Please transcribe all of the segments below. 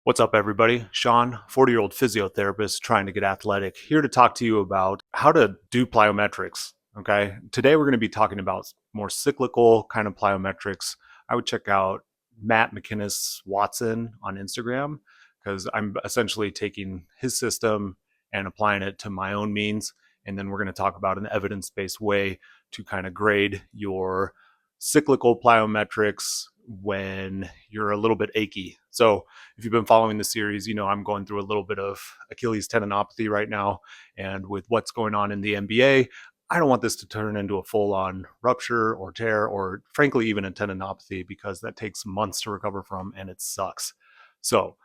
What's up, everybody? Sean, 40-year-old physiotherapist trying to get athletic, here to talk to you about how to do plyometrics. Okay, today we're going to be talking about more cyclical kind of plyometrics. I would check out Matt McInnes Watson on Instagram because I'm essentially taking his system and applying it to my own means. And then we're going to talk about an evidence based way to kind of grade your cyclical plyometrics when you're a little bit achy. So, if you've been following the series, you know I'm going through a little bit of Achilles tendinopathy right now. And with what's going on in the NBA, I don't want this to turn into a full on rupture or tear or, frankly, even a tendinopathy because that takes months to recover from and it sucks. So,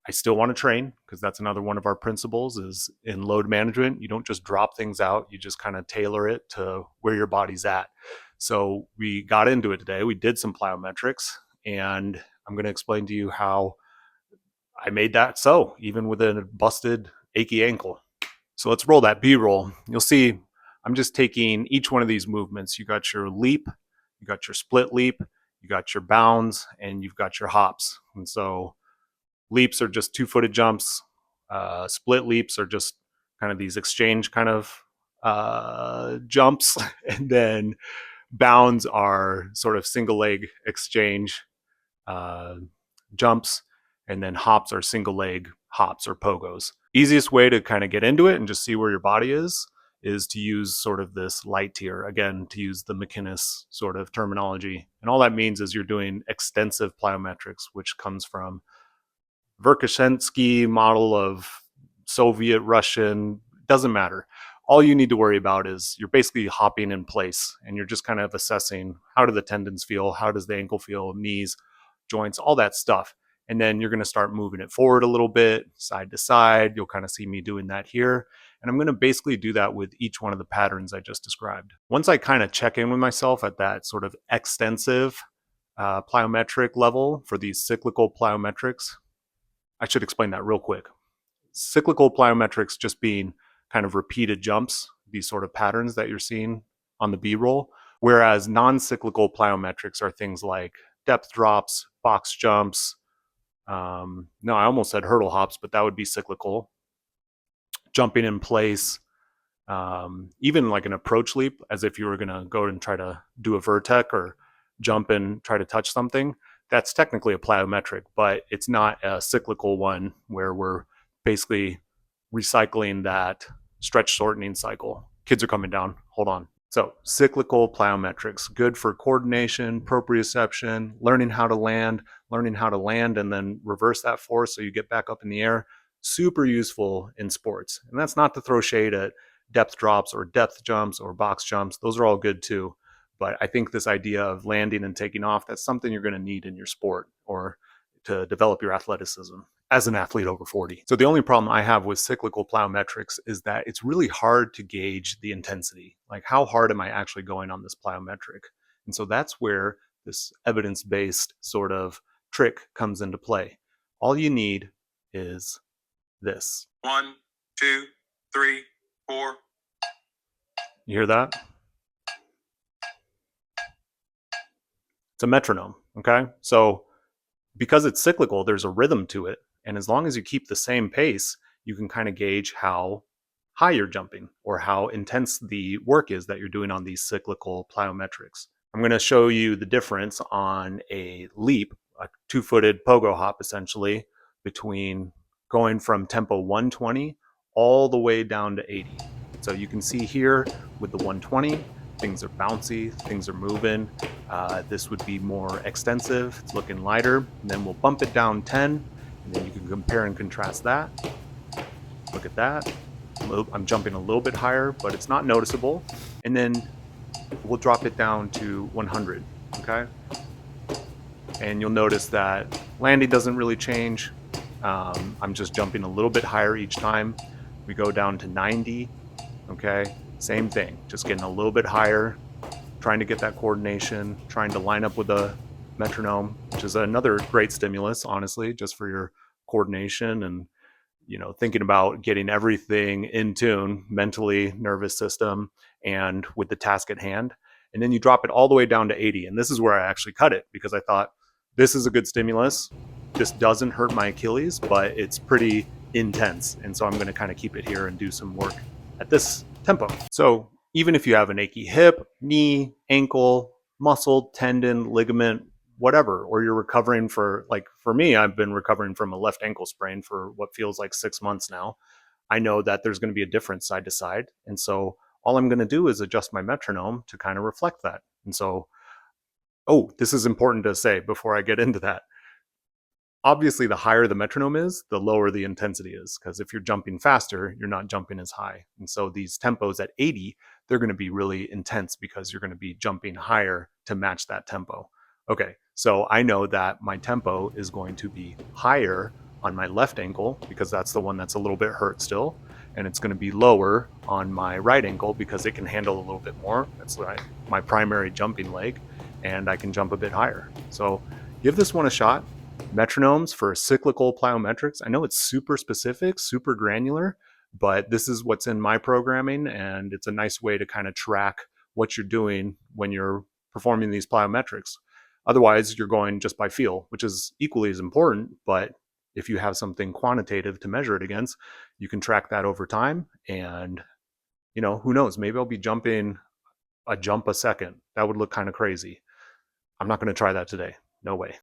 I still want to train because that's another one of our principles is in load management. You don't just drop things out, you just kind of tailor it to where your body's at. So we got into it today. We did some plyometrics and I'm going to explain to you how I made that so, even with a busted, achy ankle. So let's roll that B-roll. You'll see I'm just taking each one of these movements. You got your leap, you got your split leap, you got your bounds, and you've got your hops. And so leaps are just two-footed jumps. Split leaps are just kind of these exchange kind of jumps. And then bounds are sort of single leg exchange uh, jumps. And then hops are single leg hops or pogos. Easiest way to kind of get into it and just see where your body is to use sort of this light tier, again, to use the McInnes sort of terminology. And all that means is you're doing extensive plyometrics, which comes from Verkhoshansky model of Soviet, Russian, doesn't matter. All you need to worry about is you're basically hopping in place and you're just kind of assessing how do the tendons feel, how does the ankle feel, knees, joints, all that stuff. And then you're going to start moving it forward a little bit, side to side. You'll kind of see me doing that here. And I'm going to basically do that with each one of the patterns I just described. Once I kind of check in with myself at that sort of extensive plyometric level for these cyclical plyometrics, I should explain that real quick. Cyclical plyometrics just being kind of repeated jumps, these sort of patterns that you're seeing on the B-roll, whereas non-cyclical plyometrics are things like depth drops, box jumps. No, I almost said hurdle hops, but that would be cyclical. Jumping in place, even like an approach leap, as if you were going to go and try to do a vertec or jump and try to touch something. That's technically a plyometric, but it's not a cyclical one where we're basically recycling that stretch shortening cycle. Kids are coming down. Hold on. So cyclical plyometrics, good for coordination, proprioception, learning how to land and then reverse that force so you get back up in the air. Super useful in sports. And that's not to throw shade at depth drops or depth jumps or box jumps. Those are all good too. But I think this idea of landing and taking off, that's something you're going to need in your sport or to develop your athleticism as an athlete over 40. So the only problem I have with cyclical plyometrics is that it's really hard to gauge the intensity. Like, how hard am I actually going on this plyometric? And so that's where this evidence-based sort of trick comes into play. All you need is this. 1, 2, 3, 4. You hear that? It's a metronome, okay? So because it's cyclical, there's a rhythm to it. And as long as you keep the same pace, you can kind of gauge how high you're jumping or how intense the work is that you're doing on these cyclical plyometrics. I'm going to show you the difference on a leap, a two-footed pogo hop essentially, between going from tempo 120 all the way down to 80. So you can see here with the 120, things are bouncy, things are moving. This would be more extensive, it's looking lighter. And then we'll bump it down 10, and then you can compare and contrast that. Look at that. I'm jumping a little bit higher, but it's not noticeable. And then we'll drop it down to 100, okay? And you'll notice that landing doesn't really change. I'm just jumping a little bit higher each time. We go down to 90, okay? Same thing, just getting a little bit higher, trying to get that coordination, trying to line up with the metronome, which is another great stimulus, honestly, just for your coordination and, you know, thinking about getting everything in tune, mentally, nervous system, and with the task at hand. And then you drop it all the way down to 80. And this is where I actually cut it because I thought this is a good stimulus. this doesn't hurt my Achilles, but it's pretty intense. And so I'm going to kind of keep it here and do some work at this tempo. So even if you have an achy hip, knee, ankle, muscle, tendon, ligament, whatever, or you're recovering like for me, I've been recovering from a left ankle sprain for what feels like 6 months now. I know that there's going to be a difference side to side. And so all I'm going to do is adjust my metronome to kind of reflect that. And so, oh, this is important to say before I get into that. Obviously, the higher the metronome is, the lower the intensity is, because if you're jumping faster, you're not jumping as high. And so these tempos at 80, they're going to be really intense because you're going to be jumping higher to match that tempo. Okay, so I know that my tempo is going to be higher on my left ankle because that's the one that's a little bit hurt still. And it's going to be lower on my right ankle because it can handle a little bit more. That's my primary jumping leg, and I can jump a bit higher. So give this one a shot. Metronomes for cyclical plyometrics. I know it's super specific, super granular, but this is what's in my programming, and it's a nice way to kind of track what you're doing when you're performing these plyometrics. Otherwise, you're going just by feel, which is equally as important, but if you have something quantitative to measure it against, you can track that over time. And, who knows, maybe I'll be jumping a jump a second. That would look kind of crazy. I'm not going to try that today. No way.